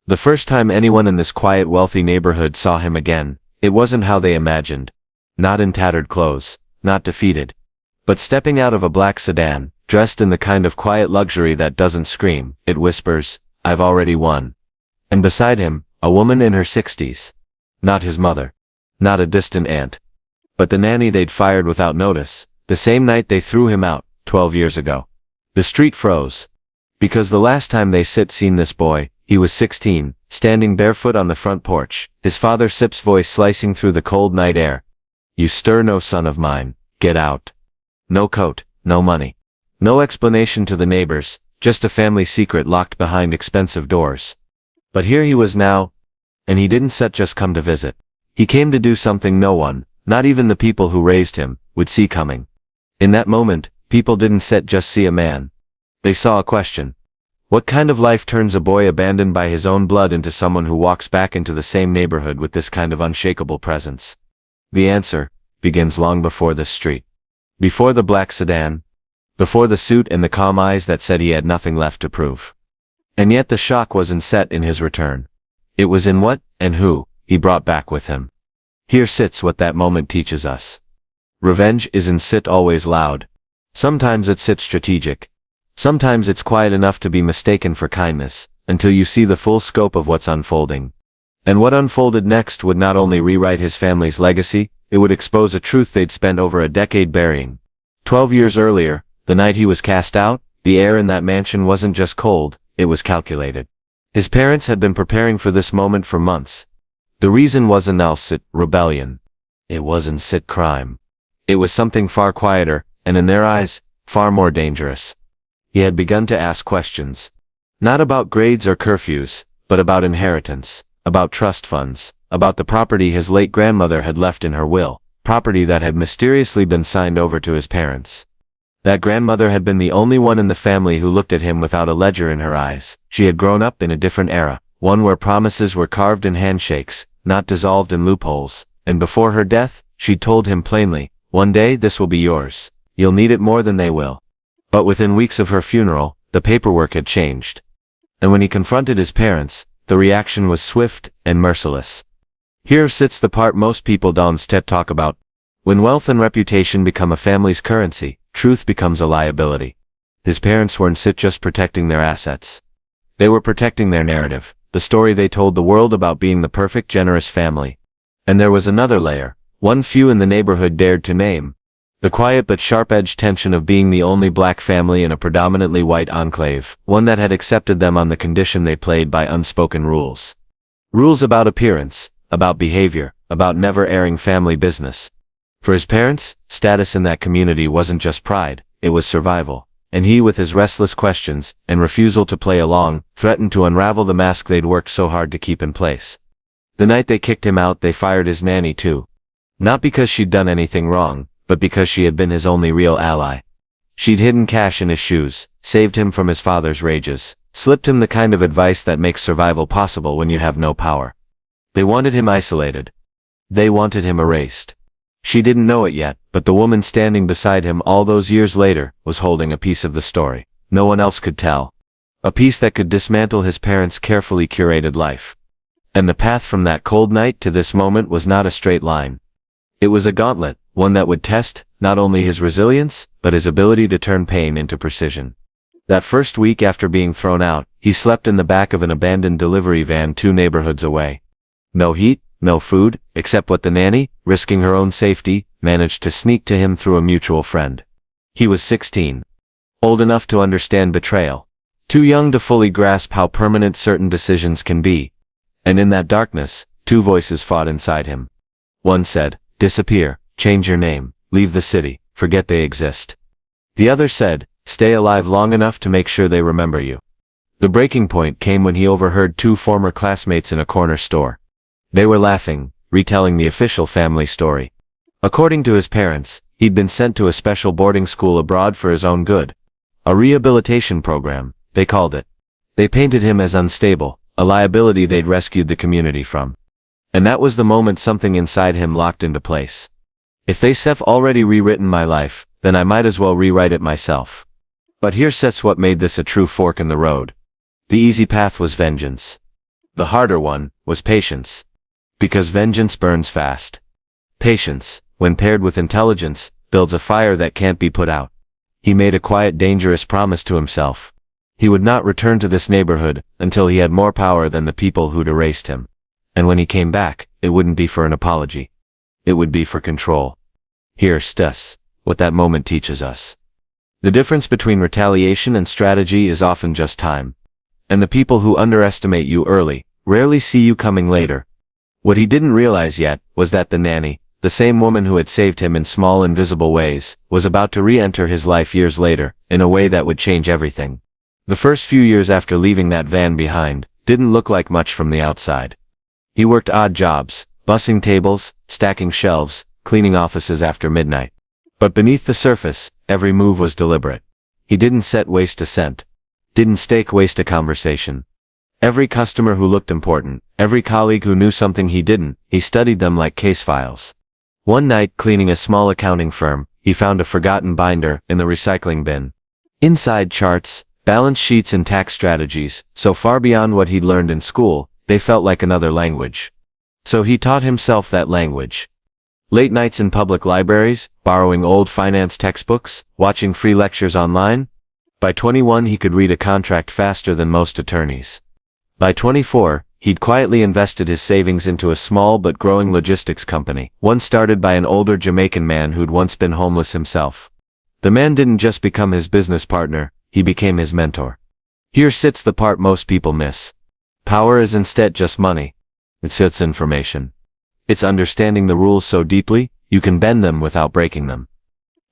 The first time anyone in this quiet, wealthy neighborhood saw him again, it wasn't how they imagined. Not in tattered clothes, not defeated, but stepping out of a black sedan, dressed in the kind of quiet luxury that doesn't scream, it whispers, "I've already won." And beside him, a woman in her 60s. Not his mother. Not a distant aunt. But the nanny they'd fired without notice, the same night they threw him out, 12 years ago. The street froze. Because the last time they seen this boy, he was 16, standing barefoot on the front porch, his father Sip's voice slicing through the cold night air. "You stir no son of mine, get out." No coat, no money. No explanation to the neighbors, just a family secret locked behind expensive doors. But here he was now, and he didn't just come to visit. He came to do something no one, not even the people who raised him, would see coming. In that moment, people didn't just see a man. They saw a question. What kind of life turns a boy abandoned by his own blood into someone who walks back into the same neighborhood with this kind of unshakable presence? The answer begins long before this street. Before the black sedan. Before the suit and the calm eyes that said he had nothing left to prove. And yet the shock wasn't set in his return. It was in what, and who, he brought back with him. Here sits what that moment teaches us. Revenge isn't always loud. Sometimes it's strategic. Sometimes it's quiet enough to be mistaken for kindness, until you see the full scope of what's unfolding. And what unfolded next would not only rewrite his family's legacy, it would expose a truth they'd spent over a decade burying. 12 years earlier, the night he was cast out, the air in that mansion wasn't just cold, it was calculated. His parents had been preparing for this moment for months. The reason wasn't rebellion. It wasn't crime. It was something far quieter, and in their eyes, far more dangerous. He had begun to ask questions. Not about grades or curfews, but about inheritance, about trust funds, about the property his late grandmother had left in her will, property that had mysteriously been signed over to his parents. That grandmother had been the only one in the family who looked at him without a ledger in her eyes. She had grown up in a different era, one where promises were carved in handshakes, not dissolved in loopholes, and before her death, she'd told him plainly, "One day this will be yours. You'll need it more than they will." But within weeks of her funeral, the paperwork had changed. And when he confronted his parents, the reaction was swift and merciless. Here sits the part most people don't talk about. When wealth and reputation become a family's currency, truth becomes a liability. His parents weren't just protecting their assets. They were protecting their narrative, the story they told the world about being the perfect, generous family. And there was another layer, one few in the neighborhood dared to name. The quiet but sharp-edged tension of being the only black family in a predominantly white enclave, one that had accepted them on the condition they played by unspoken rules. Rules about appearance, about behavior, about never airing family business. For his parents, status in that community wasn't just pride, it was survival. And he, with his restless questions and refusal to play along, threatened to unravel the mask they'd worked so hard to keep in place. The night they kicked him out, they fired his nanny too. Not because she'd done anything wrong, but because she had been his only real ally. She'd hidden cash in his shoes, saved him from his father's rages, slipped him the kind of advice that makes survival possible when you have no power. They wanted him isolated. They wanted him erased. She didn't know it yet, but the woman standing beside him all those years later was holding a piece of the story no one else could tell. A piece that could dismantle his parents' carefully curated life. And the path from that cold night to this moment was not a straight line. It was a gauntlet, one that would test, not only his resilience, but his ability to turn pain into precision. That first week after being thrown out, he slept in the back of an abandoned delivery van 2 neighborhoods away. No heat, no food, except what the nanny, risking her own safety, managed to sneak to him through a mutual friend. He was 16. Old enough to understand betrayal. Too young to fully grasp how permanent certain decisions can be. And in that darkness, 2 voices fought inside him. One said, "Disappear, change your name, leave the city, forget they exist." The other said, "Stay alive long enough to make sure they remember you." The breaking point came when he overheard 2 former classmates in a corner store. They were laughing, retelling the official family story. According to his parents, he'd been sent to a special boarding school abroad for his own good. A rehabilitation program, they called it. They painted him as unstable, a liability they'd rescued the community from. And that was the moment something inside him locked into place. If they've already rewritten my life, then I might as well rewrite it myself. But here sits what made this a true fork in the road. The easy path was vengeance. The harder one was patience. Because vengeance burns fast. Patience, when paired with intelligence, builds a fire that can't be put out. He made a quiet, dangerous promise to himself. He would not return to this neighborhood until he had more power than the people who'd erased him. And when he came back, it wouldn't be for an apology. It would be for control. Here's what that moment teaches us. The difference between retaliation and strategy is often just time. And the people who underestimate you early rarely see you coming later. What he didn't realize yet was that the nanny, the same woman who had saved him in small invisible ways, was about to re-enter his life years later, in a way that would change everything. The first few years after leaving that van behind didn't look like much from the outside. He worked odd jobs, bussing tables, stacking shelves, cleaning offices after midnight. But beneath the surface, every move was deliberate. He didn't waste a cent. Didn't waste a conversation. Every customer who looked important, every colleague who knew something he didn't, he studied them like case files. One night, cleaning a small accounting firm, he found a forgotten binder in the recycling bin. Inside charts, balance sheets and tax strategies, so far beyond what he'd learned in school, they felt like another language. So he taught himself that language. Late nights in public libraries, borrowing old finance textbooks, watching free lectures online. By 21 he could read a contract faster than most attorneys. By 24, he'd quietly invested his savings into a small but growing logistics company, one started by an older Jamaican man who'd once been homeless himself. The man didn't just become his business partner, he became his mentor. Here sits the part most people miss. Power is instead just money. It's information. It's understanding the rules so deeply, you can bend them without breaking them.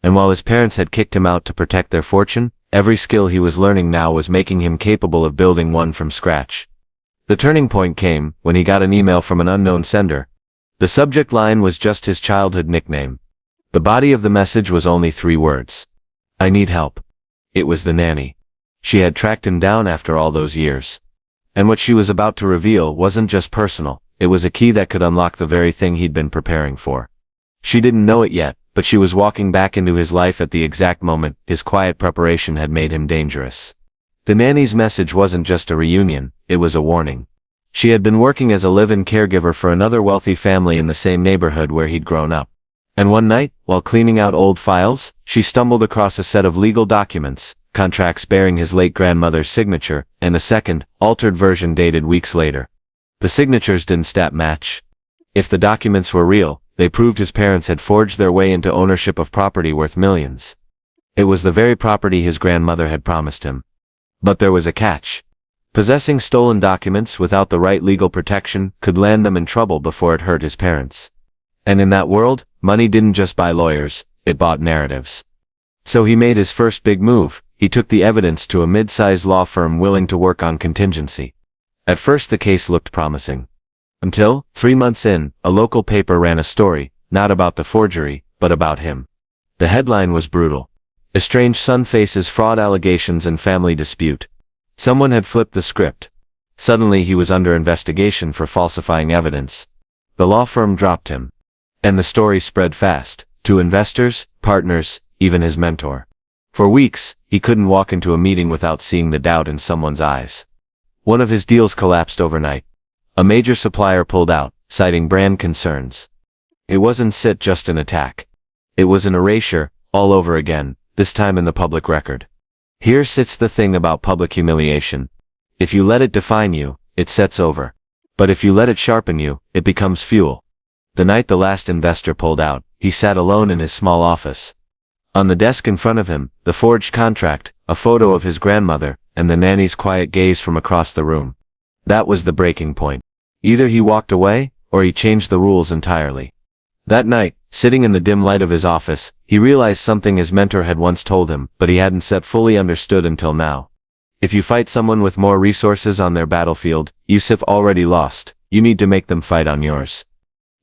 And while his parents had kicked him out to protect their fortune, every skill he was learning now was making him capable of building one from scratch. The turning point came when he got an email from an unknown sender. The subject line was just his childhood nickname. The body of the message was only 3 words. I need help. It was the nanny. She had tracked him down after all those years. And what she was about to reveal wasn't just personal, it was a key that could unlock the very thing he'd been preparing for. She didn't know it yet, but she was walking back into his life at the exact moment his quiet preparation had made him dangerous. The nanny's message wasn't just a reunion, it was a warning. She had been working as a live-in caregiver for another wealthy family in the same neighborhood where he'd grown up. And one night, while cleaning out old files, she stumbled across a set of legal documents, contracts bearing his late grandmother's signature, and a second, altered version dated weeks later. The signatures didn't match. If the documents were real, they proved his parents had forged their way into ownership of property worth millions. It was the very property his grandmother had promised him. But there was a catch. Possessing stolen documents without the right legal protection could land them in trouble before it hurt his parents. And in that world, money didn't just buy lawyers, it bought narratives. So he made his first big move. He took the evidence to a mid-sized law firm willing to work on contingency. At first the case looked promising. Until, 3 months in, a local paper ran a story, not about the forgery, but about him. The headline was brutal. Estranged son faces fraud allegations and family dispute. Someone had flipped the script. Suddenly he was under investigation for falsifying evidence. The law firm dropped him. And the story spread fast, to investors, partners, even his mentor. For weeks, he couldn't walk into a meeting without seeing the doubt in someone's eyes. One of his deals collapsed overnight. A major supplier pulled out, citing brand concerns. It wasn't just an attack. It was an erasure, all over again, this time in the public record. Here sits the thing about public humiliation. If you let it define you, it sets over. But if you let it sharpen you, it becomes fuel. The night the last investor pulled out, he sat alone in his small office. On the desk in front of him, the forged contract, a photo of his grandmother, and the nanny's quiet gaze from across the room. That was the breaking point. Either he walked away, or he changed the rules entirely. That night, sitting in the dim light of his office, he realized something his mentor had once told him, but he hadn't fully understood until now. If you fight someone with more resources on their battlefield, you've already lost. You need to make them fight on yours.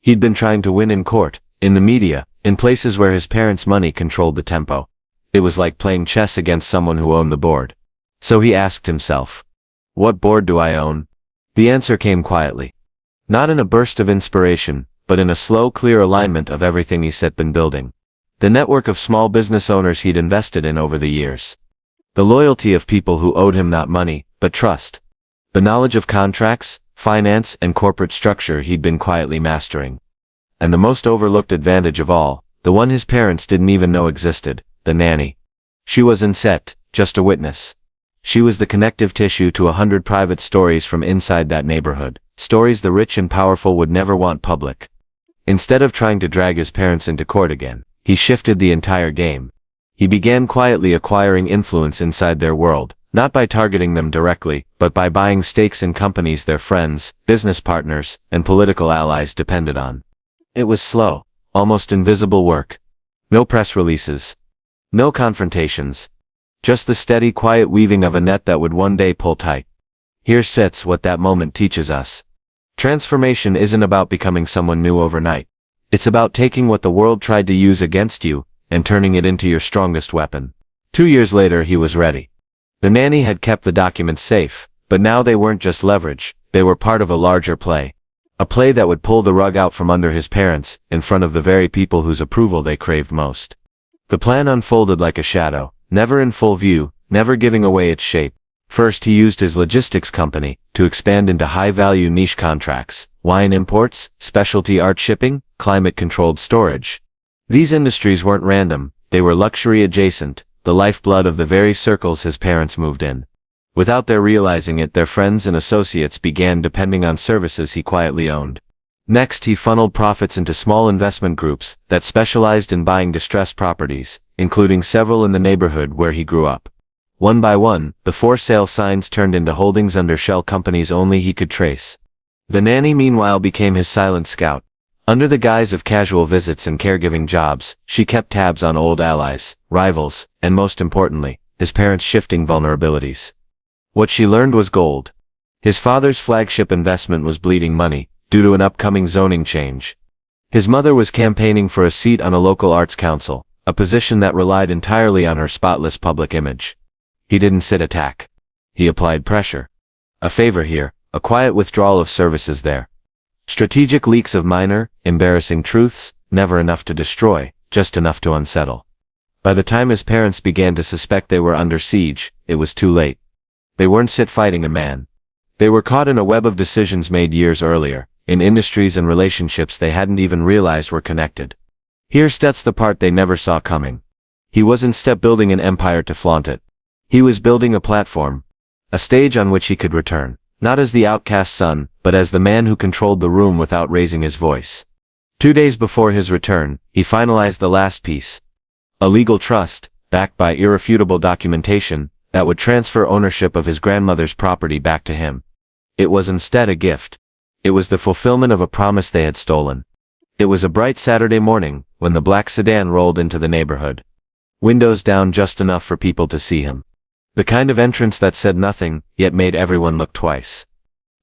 He'd been trying to win in court, in the media, in places where his parents' money controlled the tempo. It was like playing chess against someone who owned the board. So he asked himself, what board do I own? The answer came quietly. Not in a burst of inspiration, but in a slow, clear alignment of everything he'd been building. The network of small business owners he'd invested in over the years. The loyalty of people who owed him not money, but trust. The knowledge of contracts, finance, and corporate structure he'd been quietly mastering. And the most overlooked advantage of all, the one his parents didn't even know existed, the nanny. She wasn't set, just a witness. She was the connective tissue to 100 private stories from inside that neighborhood, stories the rich and powerful would never want public. Instead of trying to drag his parents into court again, he shifted the entire game. He began quietly acquiring influence inside their world, not by targeting them directly, but by buying stakes in companies their friends, business partners, and political allies depended on. It was slow, almost invisible work. No press releases. No confrontations. Just the steady, quiet weaving of a net that would one day pull tight. Here sits what that moment teaches us. Transformation isn't about becoming someone new overnight. It's about taking what the world tried to use against you and turning it into your strongest weapon. 2 years later, he was ready. The nanny had kept the documents safe, but now they weren't just leverage, they were part of a larger play. A play that would pull the rug out from under his parents, in front of the very people whose approval they craved most. The plan unfolded like a shadow, never in full view, never giving away its shape. First, he used his logistics company to expand into high-value niche contracts, wine imports, specialty art shipping, climate-controlled storage. These industries weren't random, they were luxury-adjacent, the lifeblood of the very circles his parents moved in. Without their realizing it, their friends and associates began depending on services he quietly owned. Next, he funneled profits into small investment groups that specialized in buying distressed properties, including several in the neighborhood where he grew up. One by one, the for-sale signs turned into holdings under shell companies only he could trace. The nanny, meanwhile, became his silent scout. Under the guise of casual visits and caregiving jobs, she kept tabs on old allies, rivals, and most importantly, his parents' shifting vulnerabilities. What she learned was gold. His father's flagship investment was bleeding money, due to an upcoming zoning change. His mother was campaigning for a seat on a local arts council, a position that relied entirely on her spotless public image. He didn't sit attack. He applied pressure. A favor here, a quiet withdrawal of services there. Strategic leaks of minor, embarrassing truths, never enough to destroy, just enough to unsettle. By the time his parents began to suspect they were under siege, it was too late. They weren't fighting a man. They were caught in a web of decisions made years earlier, in industries and relationships they hadn't even realized were connected. Here's the part they never saw coming. He wasn't building an empire to flaunt it. He was building a platform. A stage on which he could return, not as the outcast son, but as the man who controlled the room without raising his voice. 2 days before his return, he finalized the last piece. A legal trust, backed by irrefutable documentation, that would transfer ownership of his grandmother's property back to him. It was instead a gift. It was the fulfillment of a promise they had stolen. It was a bright Saturday morning, when the black sedan rolled into the neighborhood. Windows down just enough for people to see him. The kind of entrance that said nothing, yet made everyone look twice.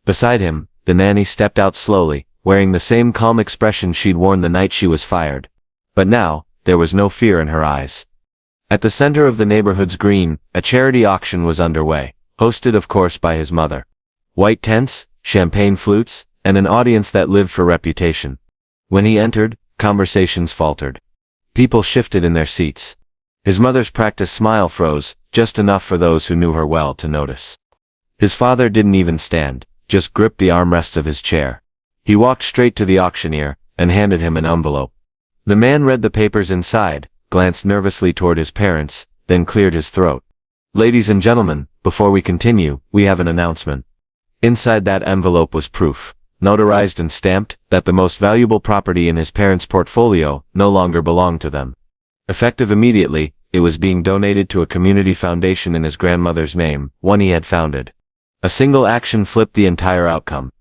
Beside him, the nanny stepped out slowly, wearing the same calm expression she'd worn the night she was fired. But now, there was no fear in her eyes. At the center of the neighborhood's green, a charity auction was underway, hosted of course by his mother. White tents, champagne flutes, and an audience that lived for reputation. When he entered, conversations faltered. People shifted in their seats. His mother's practiced smile froze, just enough for those who knew her well to notice. His father didn't even stand, just gripped the armrests of his chair. He walked straight to the auctioneer, and handed him an envelope. The man read the papers inside, glanced nervously toward his parents, then cleared his throat. "Ladies and gentlemen, before we continue, we have an announcement." Inside that envelope was proof, notarized and stamped, that the most valuable property in his parents' portfolio no longer belonged to them. Effective immediately, it was being donated to a community foundation in his grandmother's name, one he had founded. A single action flipped the entire outcome.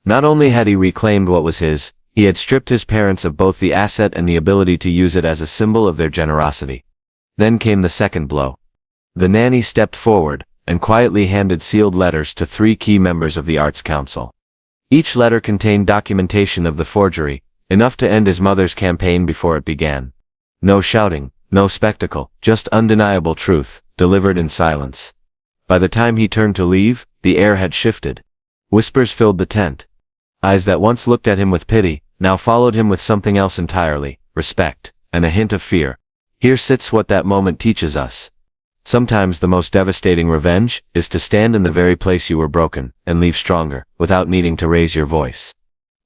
Not only had he reclaimed what was his, he had stripped his parents of both the asset and the ability to use it as a symbol of their generosity. Then came the second blow. The nanny stepped forward, and quietly handed sealed letters to 3 key members of the Arts Council. Each letter contained documentation of the forgery, enough to end his mother's campaign before it began. No shouting, no spectacle, just undeniable truth, delivered in silence. By the time he turned to leave, the air had shifted. Whispers filled the tent. Eyes that once looked at him with pity, now followed him with something else entirely, respect, and a hint of fear. Here sits what that moment teaches us. Sometimes the most devastating revenge is to stand in the very place you were broken and leave stronger, without needing to raise your voice.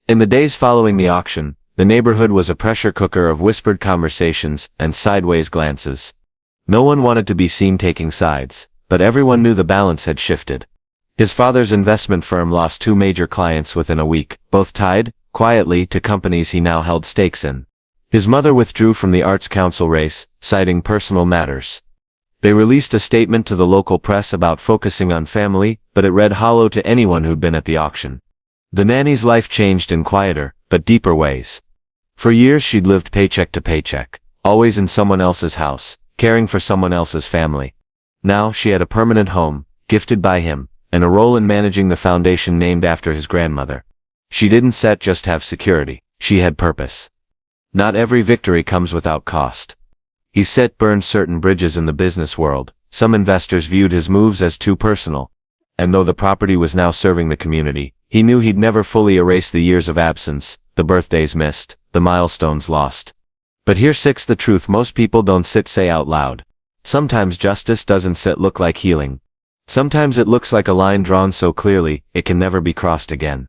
In the days following the auction, the neighborhood was a pressure cooker of whispered conversations and sideways glances. No one wanted to be seen taking sides, but everyone knew the balance had shifted. His father's investment firm lost 2 major clients within a week, both tied, quietly, to companies he now held stakes in. His mother withdrew from the Arts Council race, citing personal matters. They released a statement to the local press about focusing on family, but it read hollow to anyone who'd been at the auction. The nanny's life changed in quieter, but deeper ways. For years she'd lived paycheck to paycheck, always in someone else's house, caring for someone else's family. Now she had a permanent home, gifted by him, and a role in managing the foundation named after his grandmother. She didn't just have security, she had purpose. Not every victory comes without cost. He burned certain bridges in the business world. Some investors viewed his moves as too personal. And though the property was now serving the community, he knew he'd never fully erase the years of absence, the birthdays missed, the milestones lost. But here's the truth most people don't say out loud. Sometimes justice doesn't look like healing. Sometimes it looks like a line drawn so clearly, it can never be crossed again.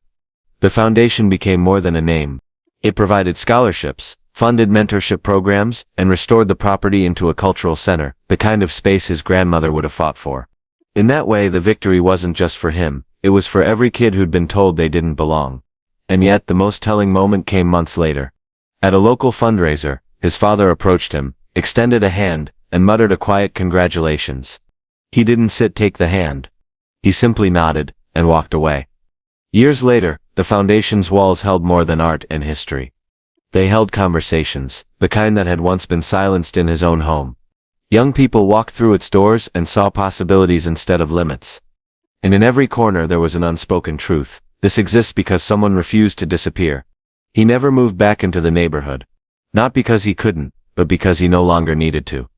The foundation became more than a name. It provided scholarships, funded mentorship programs, and restored the property into a cultural center, the kind of space his grandmother would have fought for. In that way, the victory wasn't just for him, it was for every kid who'd been told they didn't belong. And yet the most telling moment came months later. At a local fundraiser, his father approached him, extended a hand, and muttered a quiet congratulations. He didn't take the hand. He simply nodded, and walked away. Years later, the foundation's walls held more than art and history. They held conversations, the kind that had once been silenced in his own home. Young people walked through its doors and saw possibilities instead of limits. And in every corner there was an unspoken truth. This exists because someone refused to disappear. He never moved back into the neighborhood. Not because he couldn't, but because he no longer needed to.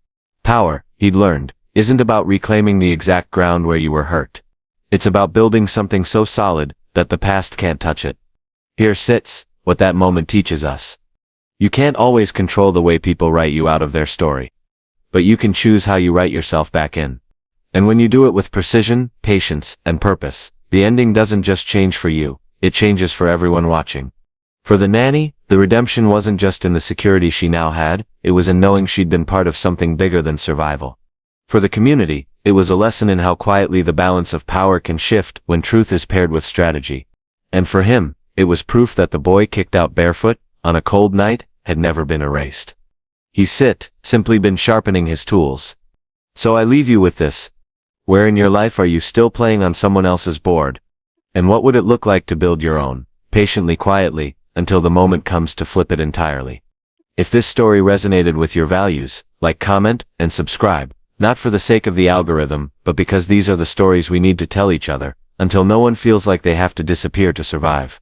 Power, he'd learned, isn't about reclaiming the exact ground where you were hurt. It's about building something so solid that the past can't touch it. Here sits what that moment teaches us. You can't always control the way people write you out of their story. But you can choose how you write yourself back in. And when you do it with precision, patience, and purpose, the ending doesn't just change for you, it changes for everyone watching. For the nanny, the redemption wasn't just in the security she now had, it was in knowing she'd been part of something bigger than survival. For the community, it was a lesson in how quietly the balance of power can shift when truth is paired with strategy. And for him, it was proof that the boy kicked out barefoot, on a cold night, had never been erased. He's simply been sharpening his tools. So I leave you with this. Where in your life are you still playing on someone else's board? And what would it look like to build your own, patiently, quietly, until the moment comes to flip it entirely? If this story resonated with your values, like, comment, and subscribe, not for the sake of the algorithm, but because these are the stories we need to tell each other, until no one feels like they have to disappear to survive.